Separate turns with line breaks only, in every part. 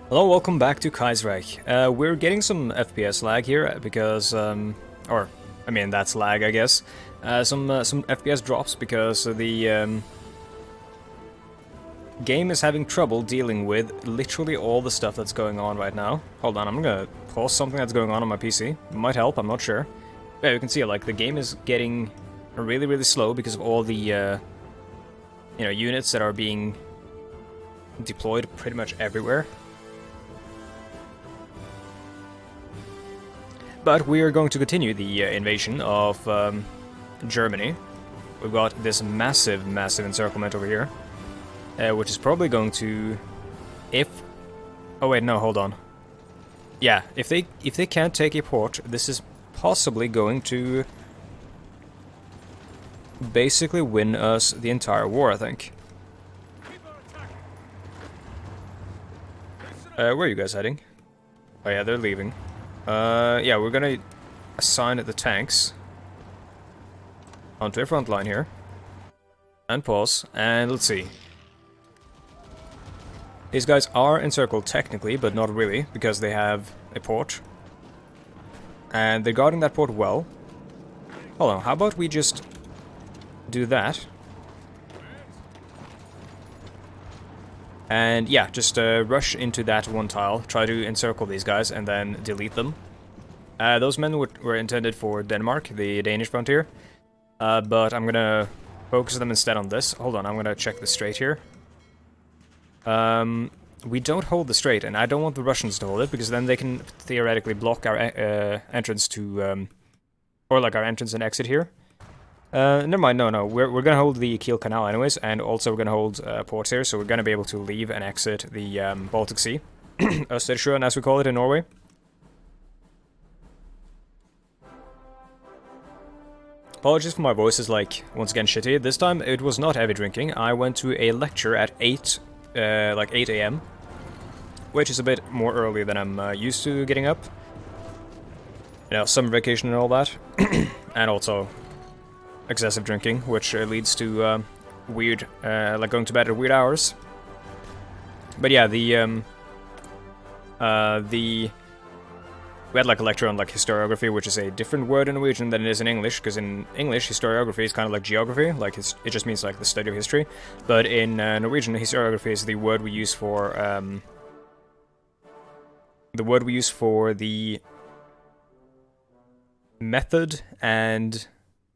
Hello, welcome back to Kaiserreich. We're getting some FPS lag here because, that's lag, I guess. Some FPS drops because the game is having trouble dealing with literally all the stuff that's going on right now. Hold on, I'm gonna pause something that's going on my PC. It might help, I'm not sure. Yeah, you can see, like, the game is getting really, really slow because of all the, units that are being deployed pretty much everywhere. But we are going to continue the invasion of Germany. We've got this massive encirclement over here, which is probably going to, oh wait, no, hold on. Yeah, if they can't take a port, this is possibly going to basically win us the entire war, I think. Where are you guys heading? Oh yeah, they're leaving. Yeah, we're gonna assign the tanks onto a front line here. And pause, and let's see. These guys are encircled technically, but not really, because they have a port. And they're guarding that port well. Hold on, how about we just do that? And yeah, just rush into that one tile, try to encircle these guys, and then delete them. Those men were intended for Denmark, the Danish frontier, but I'm gonna focus them instead on this. Hold on, I'm gonna check the strait here. We don't hold the strait, and I don't want the Russians to hold it, because then they can theoretically block our entrance to, or like our entrance and exit here. Never mind, no, we're gonna hold the Kiel Canal anyways, and also we're gonna hold ports here, so we're gonna be able to leave and exit the Baltic Sea. Østersjøen, as we call it in Norway. Apologies for my voice is, like, once again shitty. This time it was not heavy drinking. I went to a lecture at 8 a.m., which is a bit more early than I'm used to getting up. You know, summer vacation and all that. And also excessive drinking, which leads to weird, like going to bed at weird hours. But yeah, we had like a lecture on like historiography, which is a different word in Norwegian than it is in English, because in English historiography is kind of like geography, like it just means like the study of history. But in Norwegian, historiography is the word we use for the method and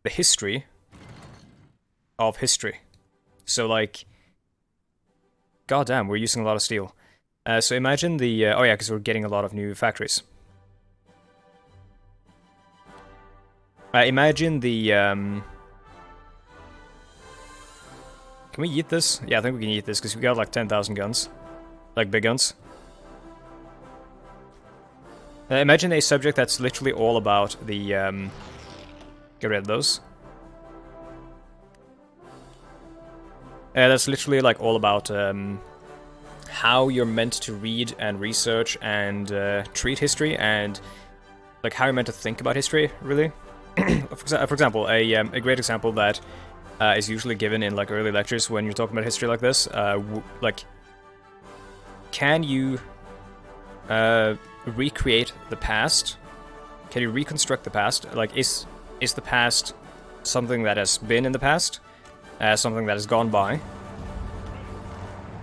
the history of history. So like, goddamn, we're using a lot of steel. So imagine the oh yeah, because we're getting a lot of new factories. Imagine the can we eat this? Yeah, I think we can eat this because we got like 10,000 guns, like big guns. Imagine a subject that's literally all about the get rid of those. That's literally like all about how you're meant to read and research and treat history, and like how you're meant to think about history, really. For example, a great example that is usually given in like early lectures when you're talking about history like this, like, can you recreate the past? Can you reconstruct the past? Like, is the past something that has been in the past, something that has gone by,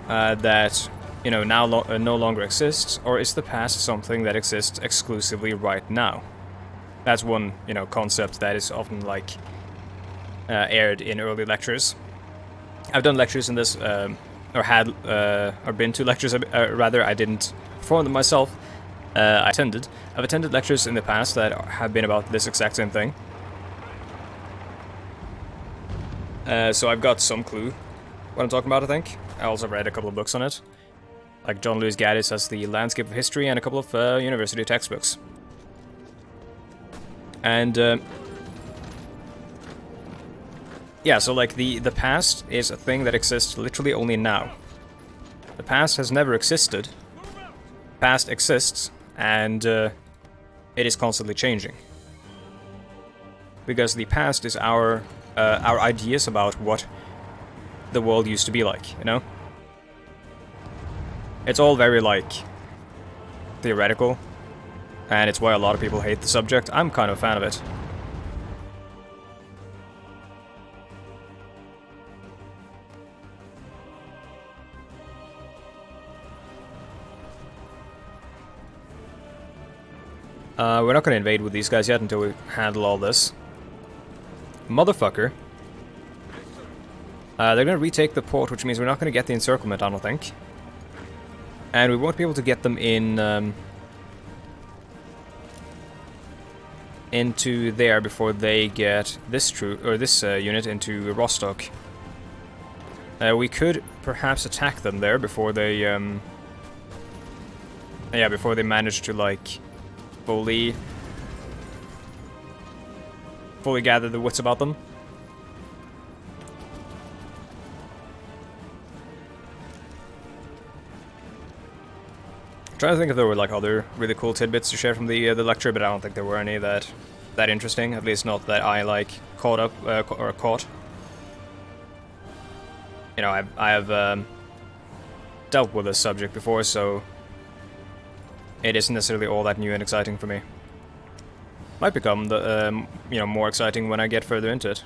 that you know now no longer exists, or is the past something that exists exclusively right now? That's one, you know, concept that is often like aired in early lectures. I've done lectures in this, or been to lectures. Rather, I didn't perform them myself. I've attended lectures in the past that have been about this exact same thing. So I've got some clue what I'm talking about, I think. I also read a couple of books on it. Like John Lewis Gaddis has The Landscape of History and a couple of university textbooks. And yeah, so like the past is a thing that exists literally only now. The past has never existed. Past exists, and it is constantly changing. Because the past is our ideas about what the world used to be like, you know? It's all very like theoretical, and it's why a lot of people hate the subject. I'm kind of a fan of it. We're not going to invade with these guys yet until we handle all this. Motherfucker. They're going to retake the port, which means we're not going to get the encirclement, I don't think. And we won't be able to get them in into there before they get this unit into Rostock. We could perhaps attack them there before they before they manage to like fully gather the wits about them. I'm trying to think if there were like other really cool tidbits to share from the lecture, but I don't think there were any that interesting. At least not that I like caught. You know, I have dealt with this subject before, so it isn't necessarily all that new and exciting for me. Might become the more exciting when I get further into it.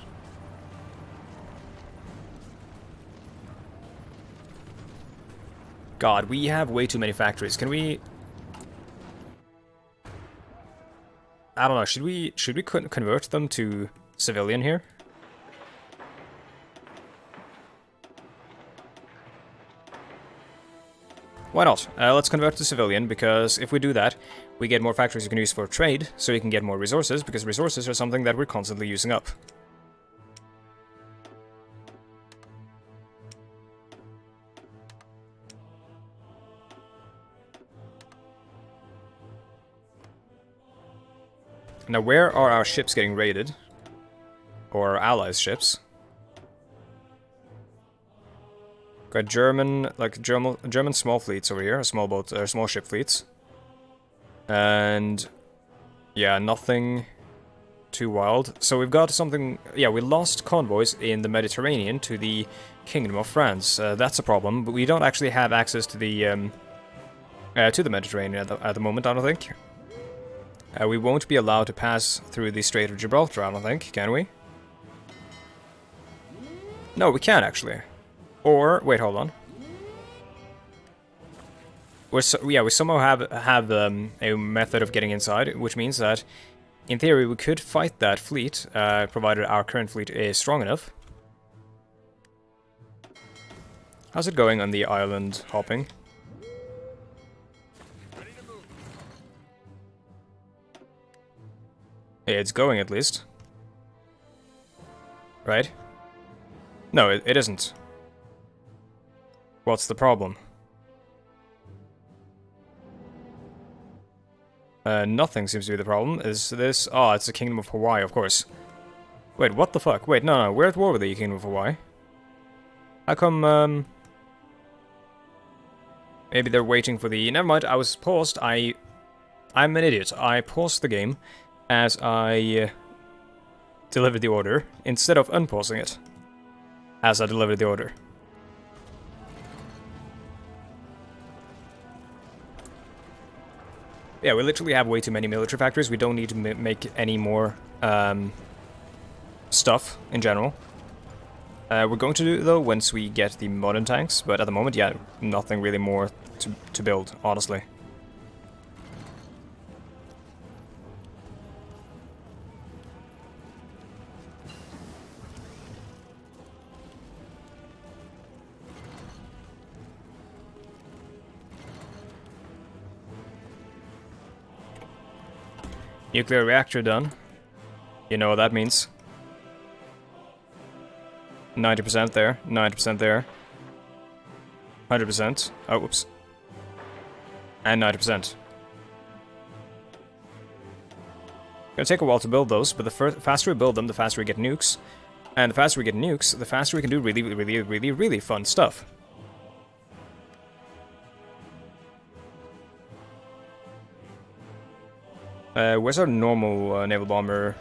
God, we have way too many factories. Can we? I don't know. Should we convert them to civilian here? Why not? Let's convert to civilian, because if we do that, we get more factories we can use for trade, so we can get more resources, because resources are something that we're constantly using up. Now, where are our ships getting raided? Or our allies' ships? Got German small fleets over here, small ship fleets. And yeah, nothing too wild. So we've got something, yeah, we lost convoys in the Mediterranean to the Kingdom of France. That's a problem, but we don't actually have access to the Mediterranean at the moment, I don't think. We won't be allowed to pass through the Strait of Gibraltar, I don't think, can we? No, we can actually. Or, wait, hold on. We somehow have a method of getting inside, which means that, in theory, we could fight that fleet, provided our current fleet is strong enough. How's it going on the island hopping? Yeah, it's going at least. Right? No, it isn't. What's the problem? Nothing seems to be the problem. Is this... Oh, it's the Kingdom of Hawaii, of course. Wait, what the fuck? Wait, no, we're at war with the Kingdom of Hawaii. How come, maybe they're waiting for the... Never mind, I was paused. I'm an idiot. I paused the game as I delivered the order, instead of unpausing it as I delivered the order. Yeah, we literally have way too many military factories. We don't need to make any more stuff in general. We're going to do it though once we get the modern tanks, but at the moment, yeah, nothing really more to build, honestly. Nuclear reactor done. You know what that means. 90% there, 90% there. 100%. Oh, whoops. And 90%. Gonna take a while to build those, but the faster we build them, the faster we get nukes. And the faster we get nukes, the faster we can do really fun stuff. Where's our normal naval bomber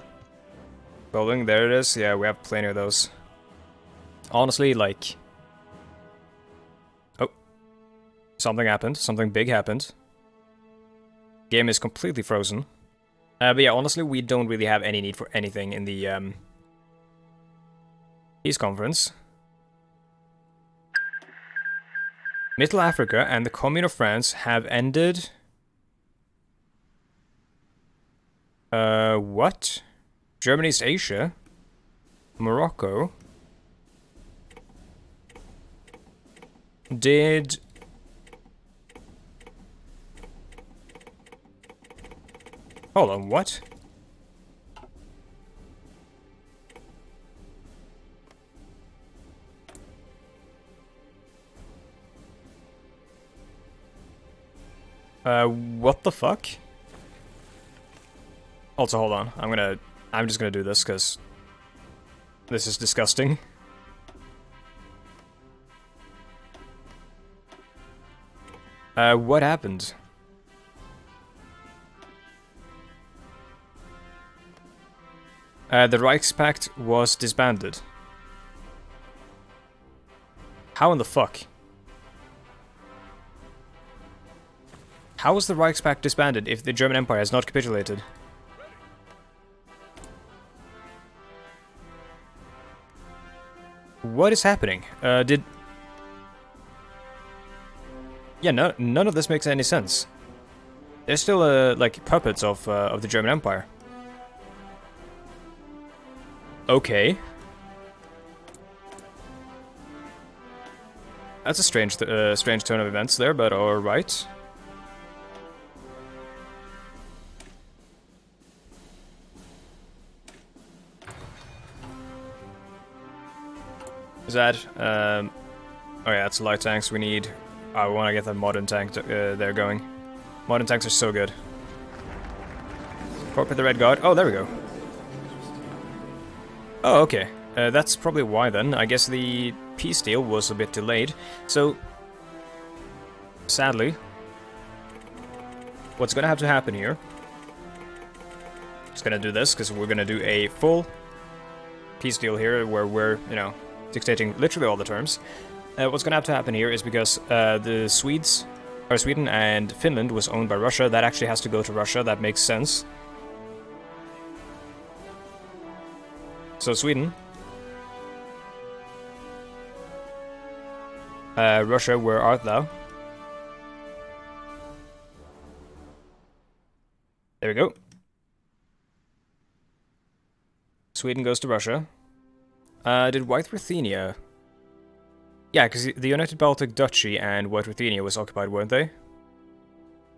building? There it is. Yeah, we have plenty of those. Honestly, like... Oh. Something happened. Something big happened. Game is completely frozen. But yeah, honestly, we don't really have any need for anything in the peace conference. Middle Africa and the Commune of France have ended... what? Germany, East Asia? Morocco? Did... Hold on, what? What the fuck? Also, hold on. I'm just gonna do this, because this is disgusting. What happened? The Reichspakt was disbanded. How in the fuck? How was the Reichspakt disbanded if the German Empire has not capitulated? What is happening? Yeah, no, none of this makes any sense. They're still, like, puppets of the German Empire. Okay. That's a strange turn of events there, but alright. Is that, oh yeah, it's light tanks we need. I want to get that modern tank there going. Modern tanks are so good. Corporate the Red Guard. Oh, there we go. Oh, okay. That's probably why then. I guess the peace deal was a bit delayed. So, sadly, what's gonna have to happen here... Just gonna do this, because we're gonna do a full peace deal here, where we're, you know, dictating literally all the terms. What's gonna have to happen here is because the Sweden and Finland was owned by Russia. That actually has to go to Russia. That makes sense. So Sweden, Russia, where art thou? There we go. Sweden goes to Russia. Did White Ruthenia? Yeah, because the United Baltic Duchy and White Ruthenia was occupied, weren't they?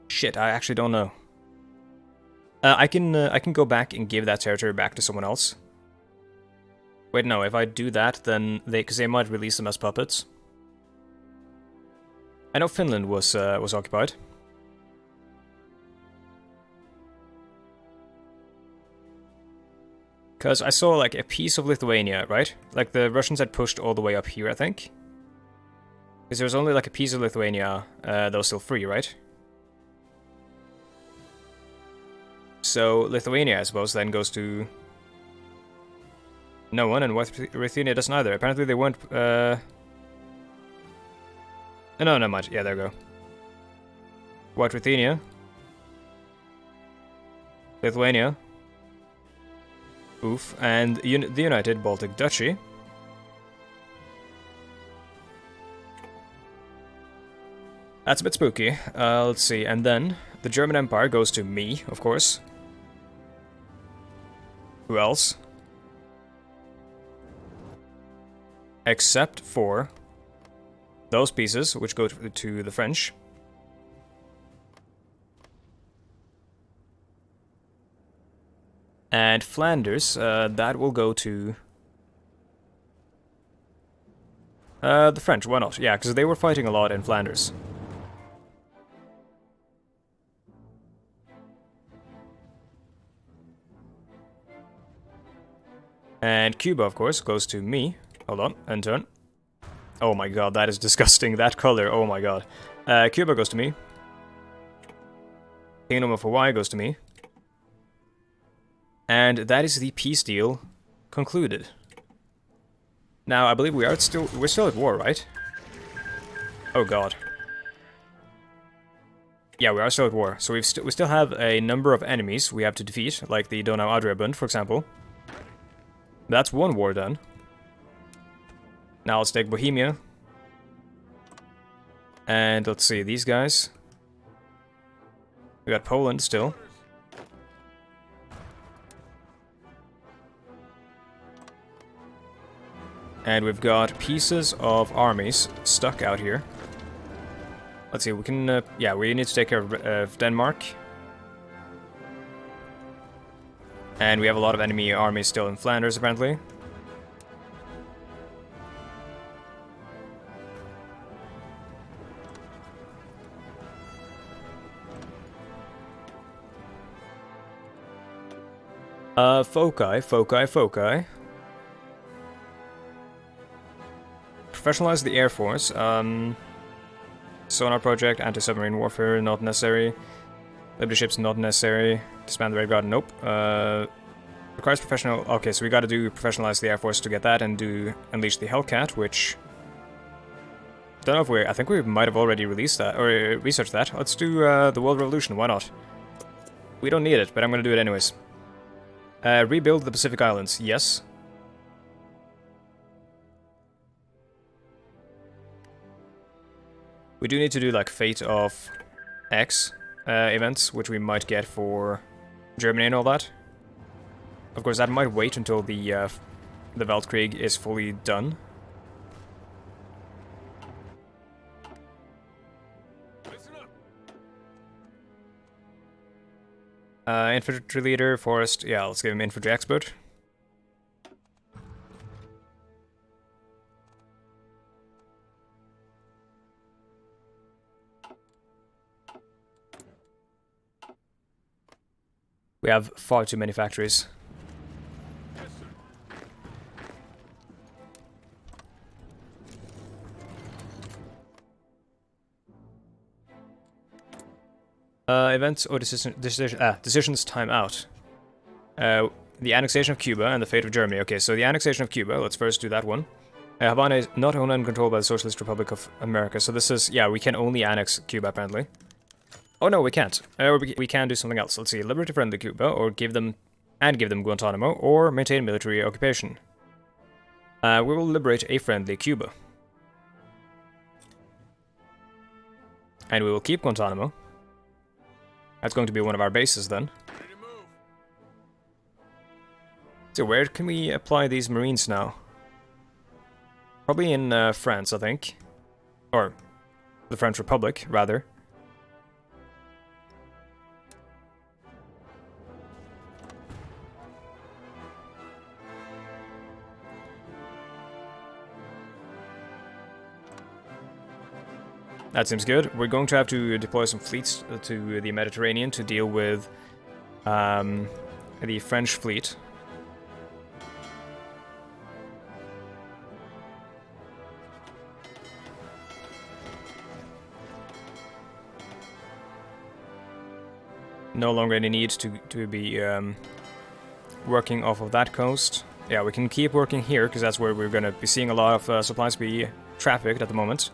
Shit, I actually don't know. I can go back and give that territory back to someone else. Wait, no, if I do that, then because they might release them as puppets. I know Finland was occupied. Because I saw, like, a piece of Lithuania, right? Like, the Russians had pushed all the way up here, I think. Because there was only, like, a piece of Lithuania that was still free, right? So, Lithuania, I suppose, then goes to... no one, and White Ruthenia doesn't either. Apparently they weren't... No, not much. Yeah, there we go. White Ruthenia. Lithuania. Oof. And the United Baltic Duchy. That's a bit spooky. Let's see. And then the German Empire goes to me, of course. Who else? Except for those pieces, which go to the French. And Flanders, that will go to... the French, why not? Yeah, because they were fighting a lot in Flanders. And Cuba, of course, goes to me. Hold on, end turn. Oh my god, that is disgusting. That color, oh my god. Cuba goes to me. Kingdom of Hawaii goes to me. And that is the peace deal concluded. Now, I believe we're still at war, right? Oh god. Yeah, we are still at war. So we still have a number of enemies we have to defeat, like the Donau Adriabund, for example. That's one war done. Now let's take Bohemia. And let's see, these guys. We got Poland still. And we've got pieces of armies stuck out here. Let's see, we can, yeah, we need to take care of Denmark. And we have a lot of enemy armies still in Flanders, apparently. Foci. Professionalize the Air Force. Sonar project, anti-submarine warfare, not necessary. Liberty ships, not necessary. Disband the Red Guard, nope. Requires professional... Okay, so we gotta do professionalize the Air Force to get that and do unleash the Hellcat, which... Don't know if we... I think we might have already released that, or researched that. Let's do the World Revolution, why not? We don't need it, but I'm gonna do it anyways. Rebuild the Pacific Islands, yes. We do need to do like Fate of X events, which we might get for Germany and all that. Of course, that might wait until the Weltkrieg is fully done. Infantry leader, Forest, yeah, let's give him infantry expert. We have far too many factories. Events or decisions time out. The annexation of Cuba and the fate of Germany. Okay, so the annexation of Cuba, let's first do that one. Havana is not owned and controlled by the Socialist Republic of America, so this is, yeah, we can only annex Cuba apparently. Oh no, we can't. We can do something else. Let's see, liberty-friendly Cuba, or give them Guantanamo, or maintain military occupation. We will liberate a friendly Cuba. And we will keep Guantanamo. That's going to be one of our bases then. So where can we apply these Marines now? Probably in France, I think. Or the French Republic, rather. That seems good. We're going to have to deploy some fleets to the Mediterranean to deal with the French fleet. No longer any need to be working off of that coast. Yeah, we can keep working here, because that's where we're going to be seeing a lot of supplies be trafficked at the moment.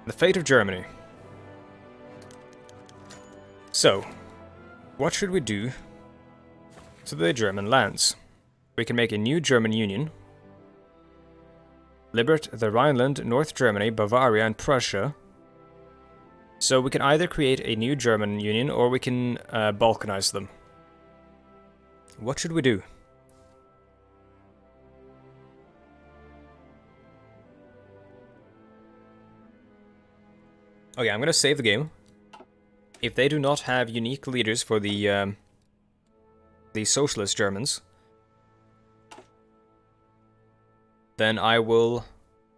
The fate of Germany. So, what should we do to the German lands? We can make a new German union. Liberate the Rhineland, North Germany, Bavaria, and Prussia. So we can either create a new German union, or we can balkanize them. What should we do? Okay, I'm gonna save the game. If they do not have unique leaders for the socialist Germans, then I will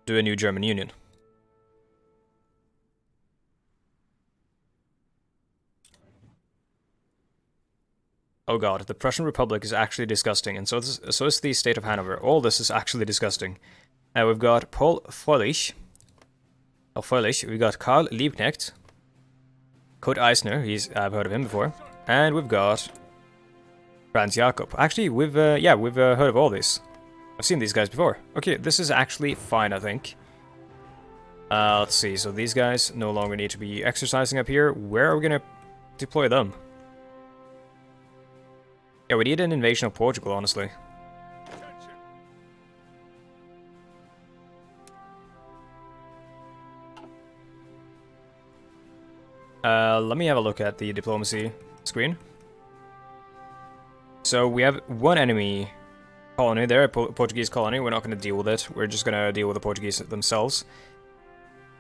do a new German union. Oh god, the Prussian Republic is actually disgusting, and so is the state of Hanover. All this is actually disgusting. We've got Paul Fröhlich. Oh, Fröhlich. We got Karl Liebknecht. Kurt Eisner, I've heard of him before. And we've got Franz Jakob. Actually, we've heard of all these. I've seen these guys before. Okay, this is actually fine, I think. Let's see, so these guys no longer need to be exercising up here. Where are we gonna deploy them? Yeah, we need an invasion of Portugal, honestly. Let me have a look at the diplomacy screen. So we have one enemy colony there, a Portuguese colony. We're not going to deal with it. We're just going to deal with the Portuguese themselves.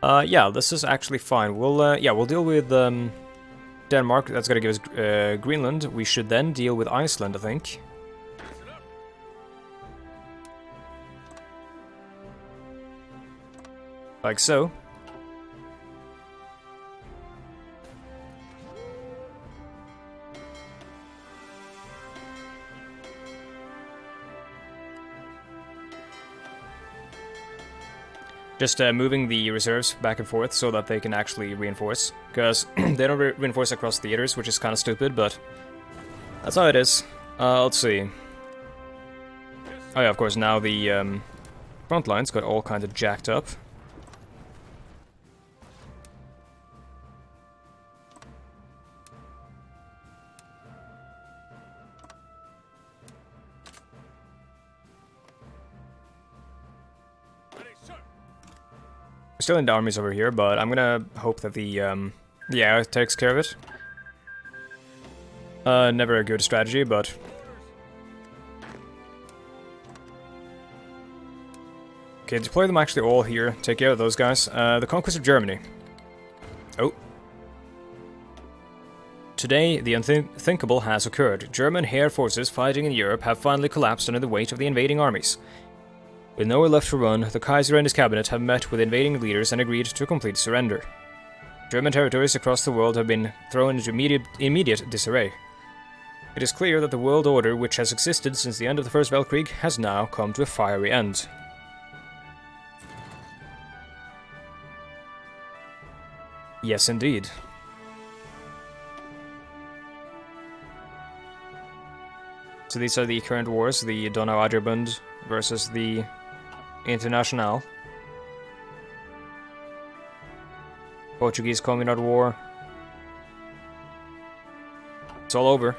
Yeah, this is actually fine. We'll deal with Denmark. That's going to give us Greenland. We should then deal with Iceland, I think. Like so. Just moving the reserves back and forth so that they can actually reinforce. Because they don't reinforce across theaters, which is kind of stupid, but that's how it is. Let's see. Oh yeah, of course, now the front lines got all kinds of jacked up. Still in the armies over here, but I'm gonna hope that the air takes care of it. Never a good strategy, but okay, deploy them actually all here. Take care of those guys. The conquest of Germany. Oh. Today, the unthinkable has occurred. German air forces fighting in Europe have finally collapsed under the weight of the invading armies. With nowhere left to run, the Kaiser and his cabinet have met with invading leaders and agreed to a complete surrender. German territories across the world have been thrown into immediate disarray. It is clear that the world order, which has existed since the end of the First Weltkrieg, has now come to a fiery end. Yes, indeed. So these are the current wars, the Donau-Adria-Bund versus the International. Portuguese Communist War. It's all over.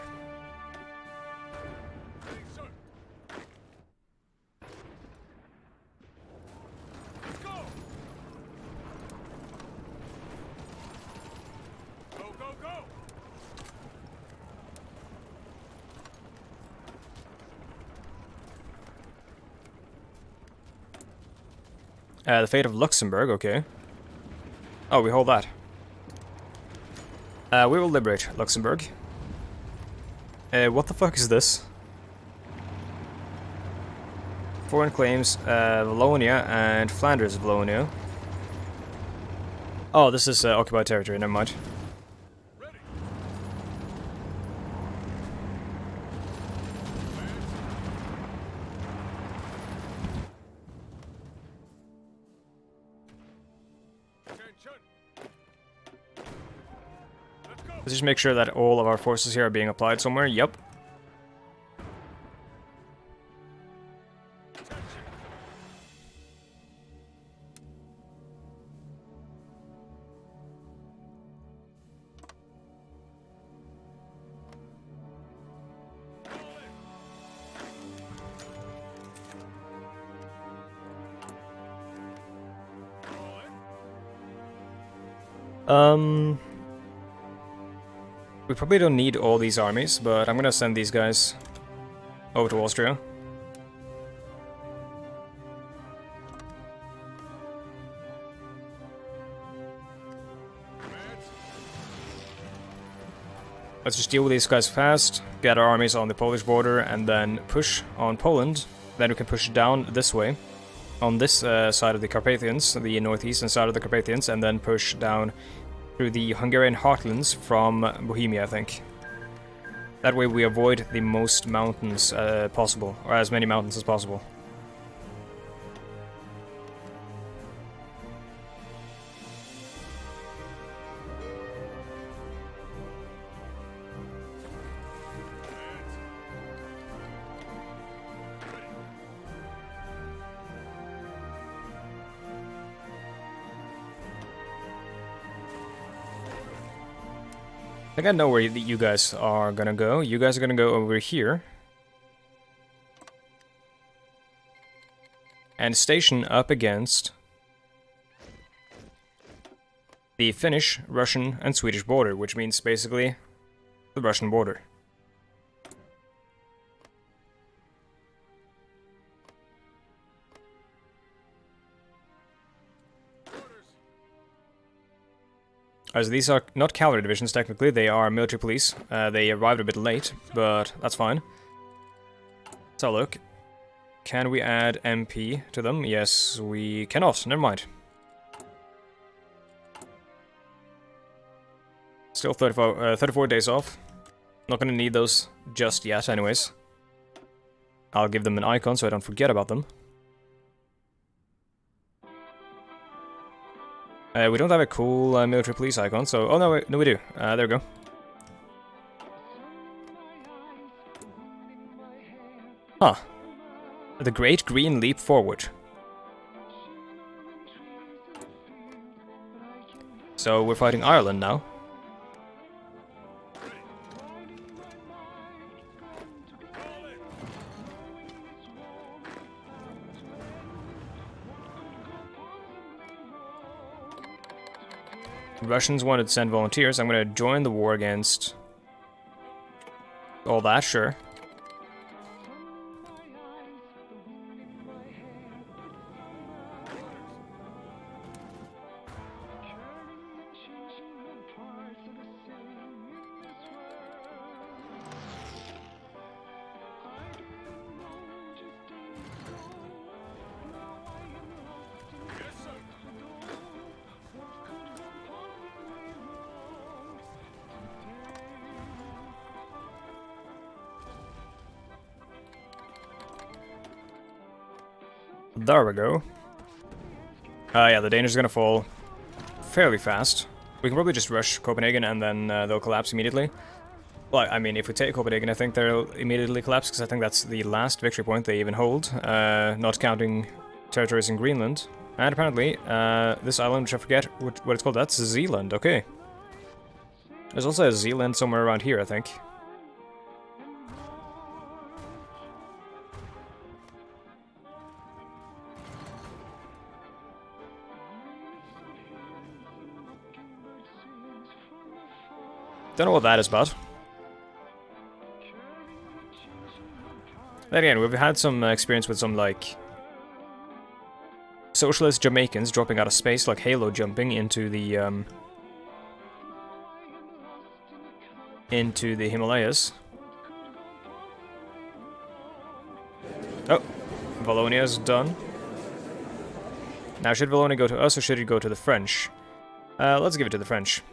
The fate of Luxembourg, okay. Oh, we hold that. We will liberate Luxembourg. What the fuck is this? Foreign claims, Wallonia and Flanders Wallonia. Oh, this is occupied territory, never mind. Let's just make sure that all of our forces here are being applied somewhere. Yep. We probably don't need all these armies, but I'm gonna send these guys over to Austria. Let's just deal with these guys fast, get our armies on the Polish border, and then push on Poland. Then we can push down this way, on this side of the Carpathians, the northeastern side of the Carpathians, and then push down through the Hungarian heartlands from Bohemia, I think. That way we avoid the most mountains possible, or as many mountains as possible. think I know where you guys are gonna go. You guys are gonna go over here. And station up against the Finnish, Russian, and Swedish border, which means basically the Russian border. As these are not cavalry divisions, technically, they are military police. They arrived a bit late, but that's fine. Let's have a look. Can we add MP to them? Yes, we cannot. Never mind. Still 34 days off. Not gonna need those just yet, anyways. I'll give them an icon so I don't forget about them. We don't have a cool military police icon, so... Oh, no, no we do. There we go. Huh. The Great Green Leap Forward. So we're fighting Ireland now. Russians wanted to send volunteers. I'm gonna join the war against all that, sure. There we go. Yeah, the Danish are gonna fall fairly fast. We can probably just rush Copenhagen and then they'll collapse immediately. Well, I mean, if we take Copenhagen, I think they'll immediately collapse, because I think that's the last victory point they even hold, not counting territories in Greenland. And apparently, this island, which I forget what it's called, that's Zealand, okay. There's also a Zealand somewhere around here, I think. Don't know what that is about. Then again, we've had some experience with some, like, socialist Jamaicans dropping out of space, like halo jumping into the Himalayas. Oh, Vallonia's done. Now, should Wallonia go to us, or should it go to the French? Let's give it to the French.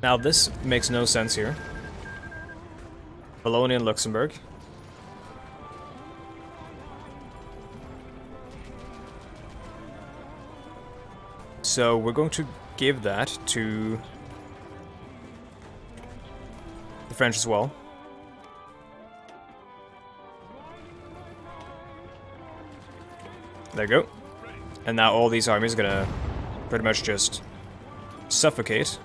Now, this makes no sense here. Wallonia and Luxembourg. So, we're going to give that to the French as well. There you go. And now all these armies are gonna pretty much just suffocate.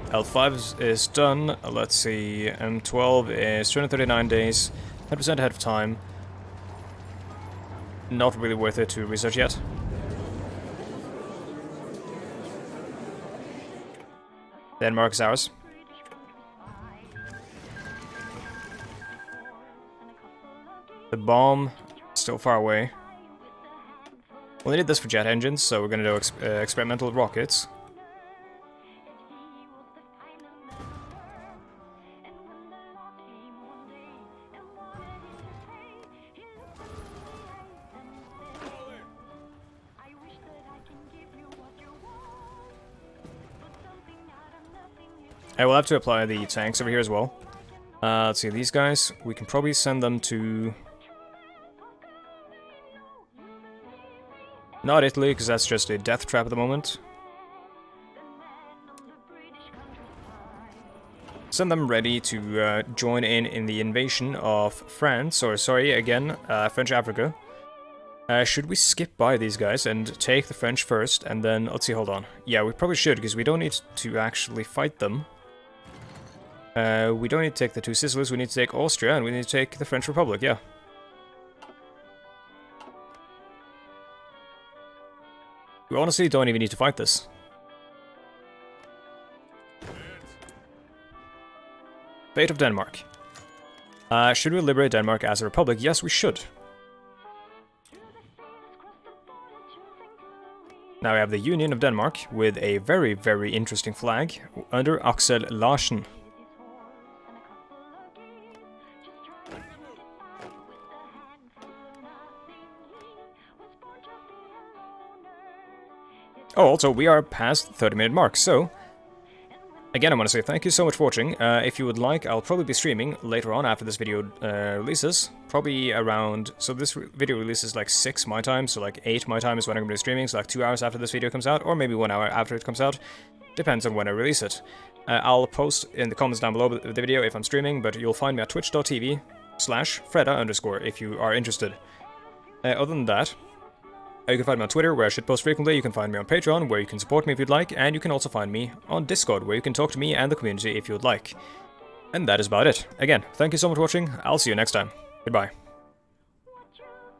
L5 is done. Let's see. M12 is 239 days, 10% ahead of time. Not really worth it to research yet. Denmark's ours. The bomb, still far away. We'll need this for jet engines, so we're gonna do experimental rockets. I will have to apply the tanks over here as well. Let's see, these guys, we can probably send them to... Not Italy, because that's just a death trap at the moment. Send them ready to join in the invasion of France, or sorry, again, French Africa. Should we skip by these guys and take the French first, and then, let's see, hold on. Yeah, we probably should, because we don't need to actually fight them. We don't need to take the two Sicilies, we need to take Austria, and we need to take the French Republic, yeah. We honestly don't even need to fight this. Fate of Denmark. Should we liberate Denmark as a republic? Yes, we should. Now we have the Union of Denmark with a very, very interesting flag under Axel Larsen. Oh, also, we are past the 30-minute mark, so... Again, I want to say thank you so much for watching. If you would like, I'll probably be streaming later on after this video releases. Probably around... So this video releases like 6 my time, so like 8 my time is when I'm going to be streaming, so like 2 hours after this video comes out, or maybe 1 hour after it comes out. Depends on when I release it. I'll post in the comments down below the video if I'm streaming, but you'll find me at twitch.tv/Fredda_ if you are interested. Other than that... You can find me on Twitter, where I should post frequently. You can find me on Patreon, where you can support me if you'd like. And you can also find me on Discord, where you can talk to me and the community if you would like. And that is about it. Again, thank you so much for watching. I'll see you next time. Goodbye.